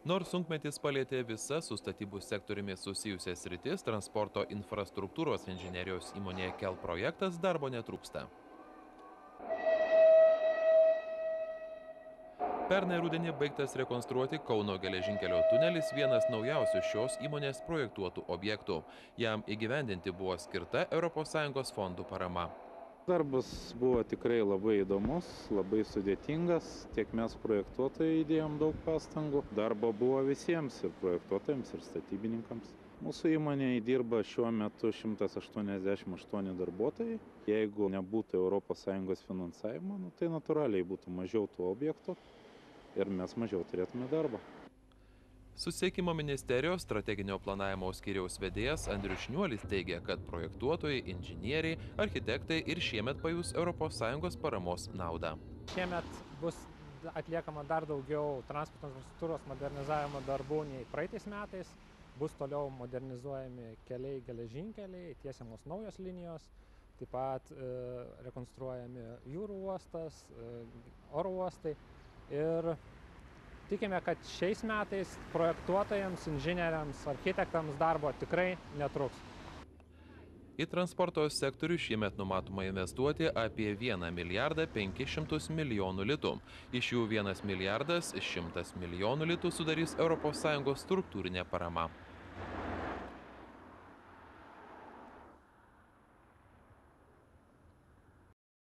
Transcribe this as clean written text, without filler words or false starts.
Nors sunkmetis palėtė visas su statybų sektoriumi susijusias sritis, transporto infrastruktūros inžinerijos įmonėje KEL projektas darbo netrūksta. Pernai rudenį baigtas rekonstruoti Kauno geležinkelio tunelis, vienas naujausių šios įmonės projektuotų objektų. Jam įgyvendinti buvo skirta ES fondų parama. Darbas buvo tikrai labai įdomus, labai sudėtingas, tiek mes projektuotojai įdėjom daug pastangų. Darbo buvo visiems, ir projektuotojams, ir statybininkams. Mūsų įmonėje dirba šiuo metu 188 darbuotojai. Jeigu nebūtų ES finansavimo, tai natūraliai būtų mažiau tų objektų ir mes mažiau turėtume darbą. Susisiekimo ministerijos strateginio planavimo skyriaus vedėjas Andrius Šniuolis teigia, kad projektuotojai, inžinieriai, architektai ir šiemet pajus ES paramos naudą. Šiemet bus atliekama dar daugiau transporto infrastruktūros modernizavimo darbų nei praeitais metais. Bus toliau modernizuojami keliai, geležinkeliai, tiesiamos naujos linijos, taip pat rekonstruojami jūrų uostas, oro uostai. Ir tikime, kad šiais metais projektuotojams, inžinieriams, architektams darbo tikrai netruks. Į transporto sektorių šiemet numatoma investuoti apie 1 milijardą 500 milijonų litų. Iš jų 1 milijardas 100 milijonų litų sudarys ES struktūrinė parama.